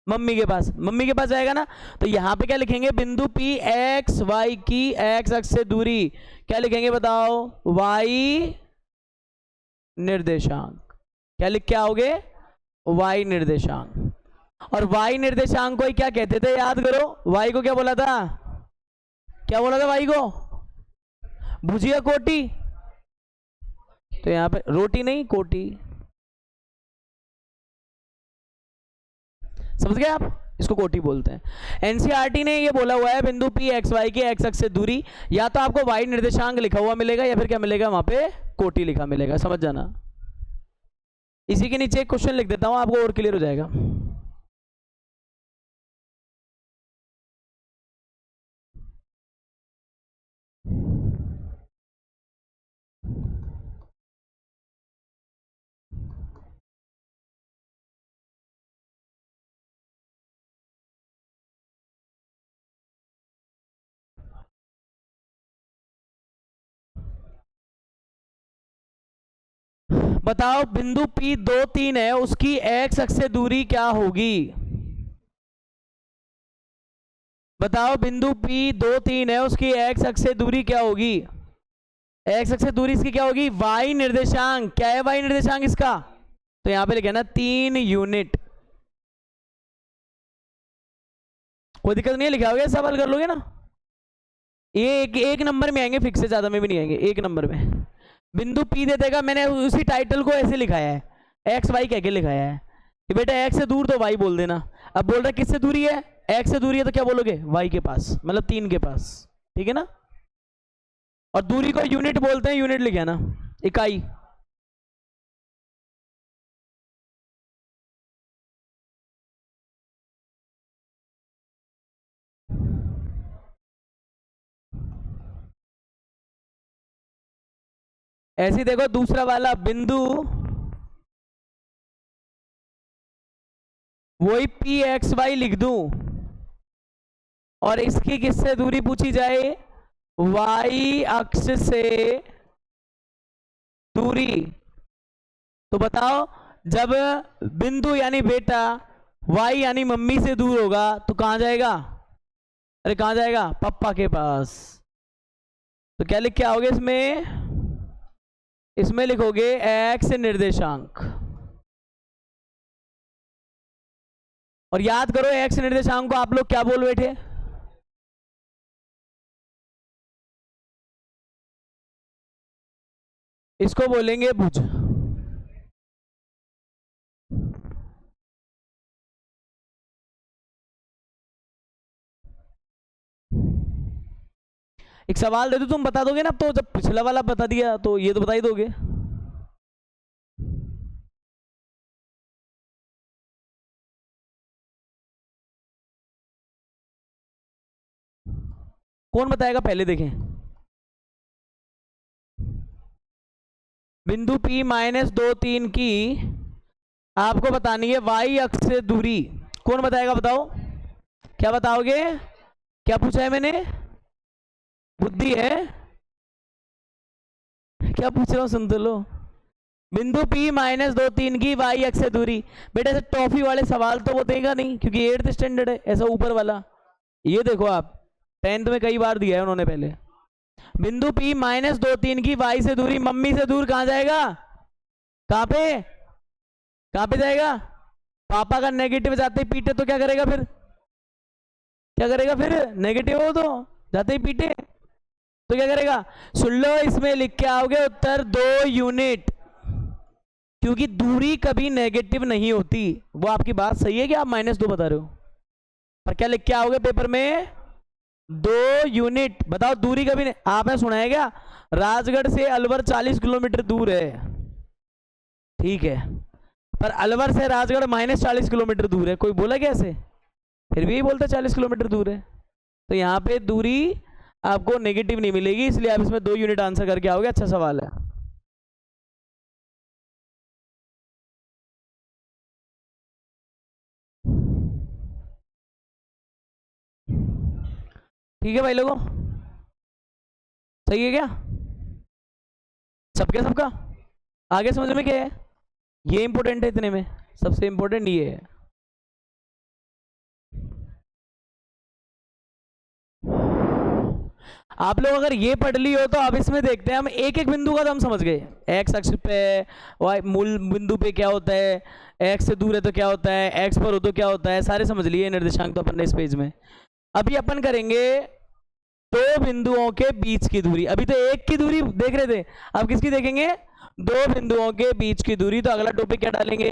मम्मी के पास, मम्मी के पास जाएगा ना। तो यहां पे क्या लिखेंगे, बिंदु P x y की x अक्ष से दूरी, क्या लिखेंगे बताओ, y निर्देशांक। क्या लिख के आओगे, y निर्देशांक। और y निर्देशांक को ही क्या कहते थे, याद करो, y को क्या बोला था, क्या बोला था y को, भुजिया कोटी। तो यहां पे रोटी नहीं कोटी, समझ गए आप। इसको कोटि बोलते हैं। एनसीईआरटी ने ये बोला हुआ है बिंदु पी एक्स वाई के एक्स अक्ष से दूरी, या तो आपको वाई निर्देशांक लिखा हुआ मिलेगा या फिर क्या मिलेगा वहां पे कोटि लिखा मिलेगा, समझ जाना। इसी के नीचे एक क्वेश्चन लिख देता हूं, आपको और क्लियर हो जाएगा। बताओ बिंदु P 2 3 है, उसकी एक्स अक्ष से दूरी क्या होगी? बताओ बिंदु P 2 3 है, उसकी एक्स अक्ष से दूरी क्या होगी? एक्स अक्ष से दूरी इसकी क्या होगी? वाई निर्देशांक। क्या है वाई निर्देशांक इसका? तो यहां पे लिखा ना 3 यूनिट। कोई दिक्कत नहीं है, लिखा होगा, सवाल कर लोगे ना। ये एक नंबर में आएंगे, फिक्स से ज्यादा में भी नहीं आएंगे, एक नंबर में। बिंदु P दे देगा, मैंने उसी टाइटल को ऐसे लिखाया है, एक्स वाई कह के लिखाया है कि बेटा एक्स से दूर तो वाई बोल देना। अब बोल रहा है किससे दूरी है? एक्स से दूरी है तो क्या बोलोगे? वाई के पास, मतलब 3 के पास, ठीक है ना। और दूरी को यूनिट बोलते हैं, यूनिट लिखा ना, इकाई। ऐसे देखो दूसरा वाला बिंदु, वही पी एक्स वाई लिख दूं और इसकी किससे दूरी पूछी जाए? वाई अक्ष से दूरी। तो बताओ जब बिंदु यानी बेटा वाई यानी मम्मी से दूर होगा तो कहां जाएगा? अरे कहां जाएगा? पापा के पास। तो क्या लिख के आओगे इसमें? इसमें लिखोगे एक्स निर्देशांक। और याद करो एक्स निर्देशांक को आप लोग क्या बोल बैठे? इसको बोलेंगे भुज। एक सवाल दे दो, तुम बता दोगे ना। तो जब पिछला वाला बता दिया तो ये तो बता ही दोगे। कौन बताएगा? पहले देखें। बिंदु P -2 3 की आपको बतानी है वाई अक्ष से दूरी। कौन बताएगा? बताओ, क्या बताओगे? क्या पूछा है मैंने? बुद्धि है? क्या पूछ रहा हूं सुन तो लो। बिंदु P -2 3 की वाई अक्ष से दूरी। बेटा ऐसे टॉफी वाले सवाल तो वो देगा नहीं, क्योंकि 8th स्टैंडर्ड है। ऐसा ऊपर वाला ये देखो आप, 10th में कई बार दिया है उन्होंने पहले। बिंदु P -2 3 की वाई से दूरी, मम्मी से दूर कहां जाएगा? कहां पे? कहां पे जाएगा? पापा का नेगेटिव जाते ही पीटे तो क्या करेगा फिर? क्या करेगा फिर? नेगेटिव हो तो जाते ही पीटे तो क्या करेगा? सुन लो, इसमें लिख के आओगे उत्तर 2 यूनिट, क्योंकि दूरी कभी नेगेटिव नहीं होती। वो आपकी बात सही है कि आप -2 बता रहे हो, पर क्या लिख के आओगे पेपर में? 2 यूनिट। बताओ दूरी कभी नहीं। आपने सुना है क्या? राजगढ़ से अलवर 40 किलोमीटर दूर है, ठीक है, पर अलवर से राजगढ़ -40 किलोमीटर दूर है। कोई बोला क्या ऐसे? फिर भी बोलते 40 किलोमीटर दूर है। तो यहाँ पे दूरी आपको नेगेटिव नहीं मिलेगी, इसलिए आप इसमें 2 यूनिट आंसर करके आओगे। अच्छा सवाल है। ठीक है भाई लोगों, सही है क्या? सबका आगे समझ में क्या है? ये इंपॉर्टेंट है, इतने में सबसे इंपॉर्टेंट ये है। आप लोग अगर ये पढ़ ली हो तो अब इसमें देखते हैं हम एक एक बिंदु का। तो हम समझ गए एक्स अक्ष पे वाई मूल बिंदु पे क्या होता है, एक्स से दूर है तो क्या होता है, एक्स पर हो तो क्या होता है, सारे समझ लिए निर्देशांक तो अपन ने इस पेज में। अभी अपन करेंगे 2 बिंदुओं के बीच की दूरी। अभी तो एक की दूरी देख रहे थे, अब किसकी देखेंगे? 2 बिंदुओं के बीच की दूरी। तो अगला टॉपिक क्या डालेंगे?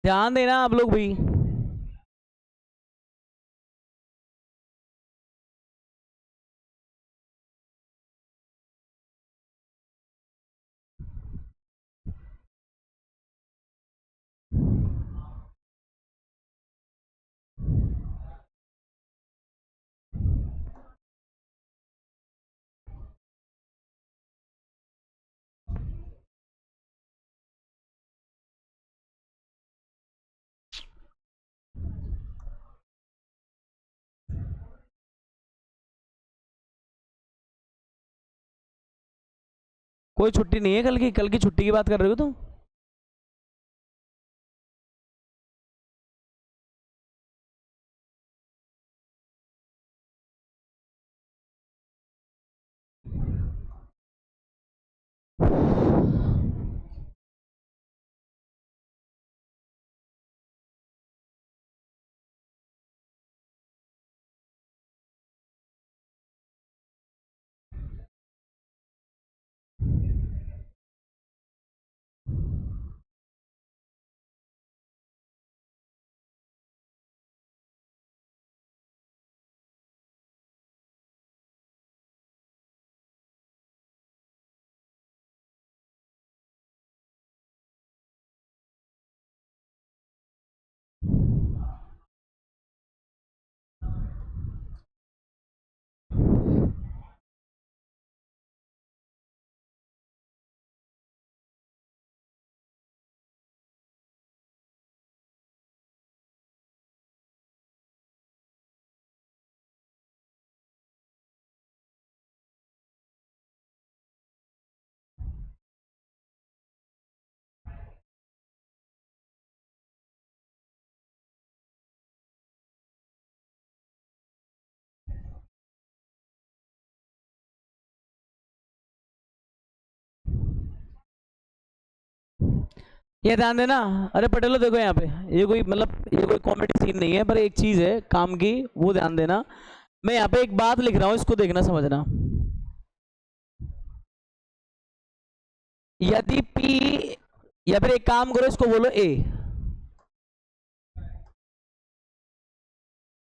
ध्यान देना आप लोग भी। कोई छुट्टी नहीं है कल की? कल की छुट्टी की बात कर रहे हो तुम? ये ध्यान देना। अरे पटेलो देखो यहाँ पे, ये कोई मतलब ये कोई कॉमेडी सीन नहीं है, पर एक चीज है काम की, वो ध्यान देना। मैं यहाँ पे एक बात लिख रहा हूँ, इसको देखना समझना। यदि P, या फिर एक काम करो, इसको बोलो A।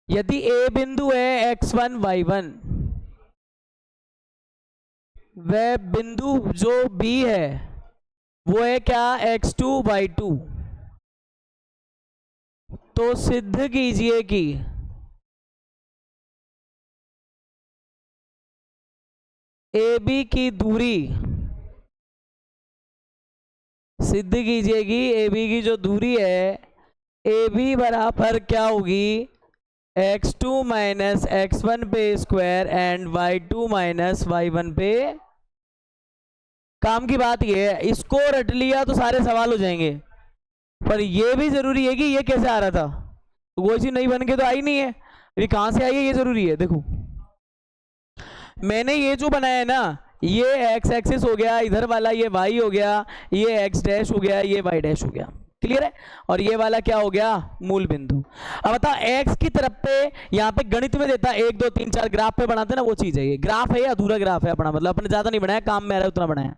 यदि A बिंदु है x1 y1, वह बिंदु जो B है वो है क्या, x2 y2, तो सिद्ध कीजिए कि AB की दूरी, सिद्ध कीजिए कि AB की जो दूरी है, AB बराबर क्या होगी, x2 माइनस x1 पे square and y2 minus y1 पे। काम की बात ये है, इसको रट लिया तो सारे सवाल हो जाएंगे, पर ये भी जरूरी है कि ये कैसे आ रहा था, तो कोई चीज नहीं बन के तो आई नहीं है, ये कहां से आई है ये जरूरी है। देखो मैंने ये जो बनाया है ना, ये x एक्सिस हो गया, इधर वाला ये y हो गया, ये x डैश हो गया, ये y डैश हो गया, क्लियर है। और ये वाला क्या हो गया, मूल बिंदु। अब बताओ x की तरफ पे, यहाँ पे गणित में देता है 1 2 3 4 ग्राफ पे बनाते ना, वो चीज है ये। ग्राफ है या अधूरा ग्राफ है अपना, मतलब अपने ज्यादा नहीं बनाया, काम में आ रहा है उतना बनाया।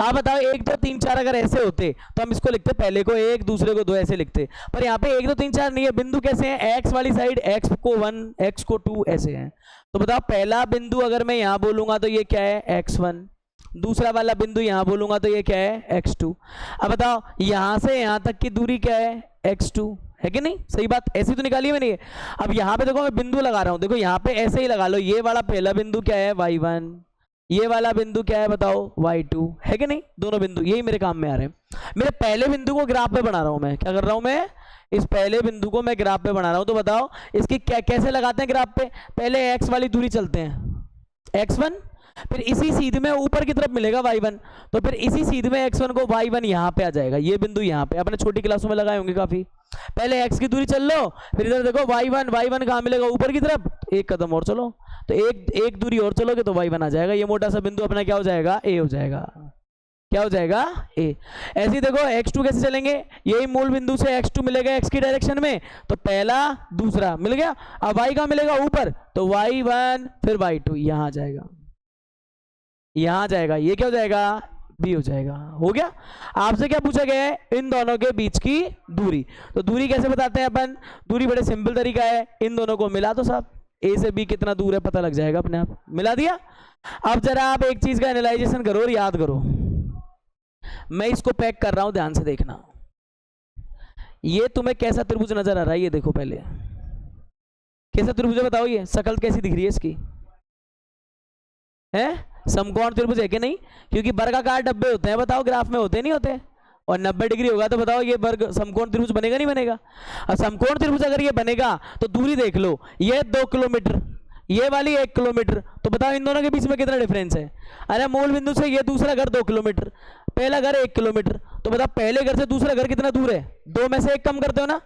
आप बताओ 1 2 3 4 अगर ऐसे होते तो हम इसको लिखते पहले को 1 दूसरे को 2 ऐसे लिखते, पर यहाँ पे 1 2 3 4 नहीं है। बिंदु कैसे हैं, x वाली साइड x को 1 x को 2 ऐसे हैं। तो बताओ पहला बिंदु अगर मैं यहाँ बोलूंगा तो ये क्या है, x1, दूसरा वाला बिंदु यहां बोलूंगा तो ये क्या है, x2। अब बताओ यहां से यहां तक की दूरी क्या है, x2, है कि नहीं, सही बात, ऐसी तो निकाली मैंने। अब यहां पे देखो मैं बिंदु लगा रहा हूं, देखो यहां पे ऐसे ही लगा लो, ये वाला पहला बिंदु क्या है, y1, ये वाला बिंदु क्या है बताओ, y2, है कि नहीं, दोनों बिंदु यही मेरे काम में आ रहे हैं। मेरे पहले बिंदु को ग्राफ पे बना रहा हूं मैं, क्या कर रहा हूं मैं, इस पहले बिंदु को मैं ग्राफ पे बना रहा हूं। तो बताओ इसकी क्या कैसे लगाते हैं ग्राफ पे, पहले x वाली दूरी चलते हैं, x1, फिर इसी सीध में ऊपर की तरफ मिलेगा y1, तो फिर इसी सीध में x1 को y1 यहाँ पे आ जाएगा, ये बिंदु यहाँ पे अपने छोटी क्लासों में लगाए होंगे काफी। पहले x की दूरी चल लो, फिर इधर देखो y1 कहाँ मिलेगा, ऊपर की तरफ, एक कदम और चलो, तो एक दूरी और चलोगे तो y1 आ जाएगा। ये मोटा सा बिंदु अपना क्या हो जाएगा, a हो जाएगा, क्या हो जाएगा, a। ऐसे ही देखो x2 कैसे चलेंगे, यही मूल बिंदु से x2 मिलेगा x की डायरेक्शन में, तो पहला दूसरा मिल गया। अब y का मिलेगा ऊपर, तो y1 फिर y2 यहाँ आ जाएगा, यहां जाएगा, ये क्या हो जाएगा, बी हो जाएगा। हो गया। आपसे क्या पूछा गया है, इन दोनों के बीच की दूरी। तो दूरी कैसे बताते हैं अपन, दूरी बड़े सिंपल तरीका है, इन दोनों को मिला दो साहब, ए से बी कितना दूर है पता लग जाएगा अपने आप, मिला दिया। अब जरा आप एक चीज का एनालाइजेशन करो और याद करो, मैं इसको पैक कर रहा हूं, ध्यान से देखना। ये तुम्हें कैसा त्रिभुज नजर आ रहा है, ये देखो पहले कैसा त्रिभुज है बताओ, ये शक्ल कैसी दिख रही है इसकी, है समकोण त्रिभुज है कि नहीं, क्योंकि वर्गाकार डब्बे होते हैं, बताओ ग्राफ में होते नहीं होते, और 90 डिग्री होगा तो बताओ ये वर्ग समकोण त्रिभुज बनेगा नहीं बनेगा। और समकोण त्रिभुज अगर ये बनेगा तो दूरी देख लो, ये 2 किलोमीटर, ये वाली 1 किलोमीटर, तो बताओ इन दोनों के बीच में कितना डिफरेंस है। अरे मूल बिंदु से ये दूसरा घर 2 किलोमीटर, पहला घर 1 किलोमीटर, तो बताओ पहले घर से दूसरा घर कितना दूर है, 2 में से 1 कम करते हो ना,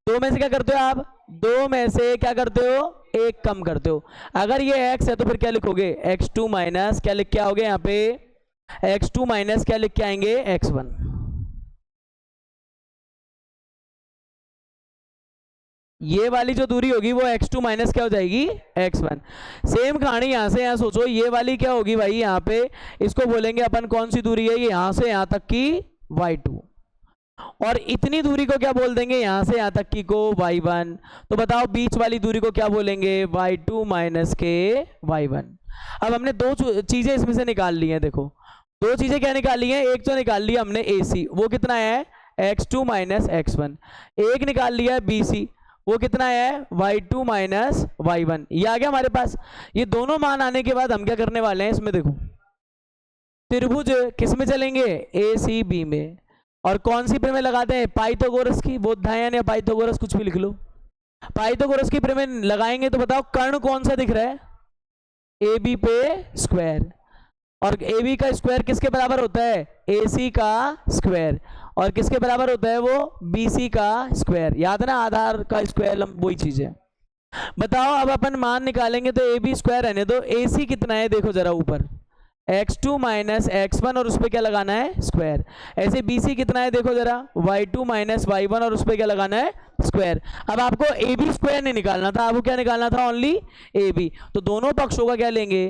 2 में से क्या करते हो आप, 2 में से क्या करते हो, 1 कम करते हो। अगर ये x है तो फिर क्या लिखोगे, x2 माइनस क्या लिख के आओगे यहाँ पे, x2 माइनस क्या लिख के आएंगे, x1। ये वाली जो दूरी होगी वो x2 माइनस क्या हो जाएगी, x1। सेम कहानी यहां से यहां सोचो, ये वाली क्या होगी भाई, यहाँ पे इसको बोलेंगे अपन कौन सी दूरी है, ये यहां से यहां तक की y2, और इतनी दूरी को क्या बोल देंगे, यहां से यहां तक की को y1। तो बताओ बीच वाली दूरी को क्या बोलेंगे, y2 माइनस के y1। अब हमने दो चीजें इसमें से निकाल ली हैं, देखो दो चीजें क्या निकाली हैं, एक तो निकाल लिया हमने AC, वो कितना है x2 माइनस x1, एक निकाल लिया है BC, वो कितना है y2 माइनस y1, ये आ गया हमारे पास। ये दोनों मान आने के बाद हम क्या करने वाले हैं, इसमें देखो त्रिभुज किस में चलेंगे, ACB में, और कौन सी प्रमेय लगाते हैं, पाइथागोरस की, बोधायन या पाइथागोरस कुछ भी लिख लो, पाइथागोरस की प्रमेय लगाएंगे तो बताओ कर्ण कौन सा दिख रहा है, AB पे स्क्वायर, और AB का स्क्वायर किसके बराबर होता है, AC का स्क्वायर, और किसके बराबर होता है वो, BC का स्क्वायर, याद है ना, आधार का स्क्वायर वही चीज है। बताओ अब अपन मान निकालेंगे तो AB स्क्वायर रहने दो, AC कितना है देखो जरा ऊपर, x2 माइनस x1, और उस पर क्या लगाना है स्क्वायर। ऐसे BC कितना है देखो जरा, y2 माइनस y1, और उस पर क्या लगाना है स्क्वायर। अब आपको AB स्क्वायर नहीं निकालना था, आपको क्या निकालना था, ओनली AB। तो दोनों पक्षों का क्या लेंगे,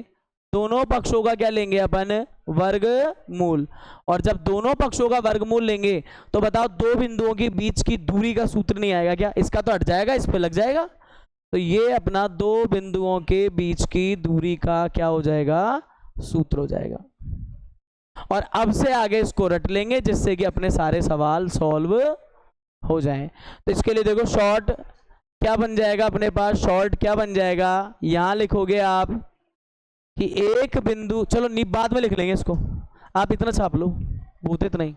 दोनों पक्षों का क्या लेंगे अपन, वर्गमूल, और जब दोनों पक्षों का वर्गमूल लेंगे तो बताओ दो बिंदुओं के बीच की दूरी का सूत्र नहीं आएगा क्या, इसका तो हट जाएगा, इस पे लग जाएगा, तो ये अपना दो बिंदुओं के बीच की दूरी का क्या हो जाएगा, सूत्र हो जाएगा। और अब से आगे इसको रट लेंगे जिससे कि अपने सारे सवाल सॉल्व हो जाएं। तो इसके लिए देखो शॉर्ट क्या बन जाएगा अपने पास, शॉर्ट क्या बन जाएगा, यहां लिखोगे आप कि एक बिंदु, चलो बाद में लिख लेंगे इसको, आप इतना छाप लो, भूत इतना ही।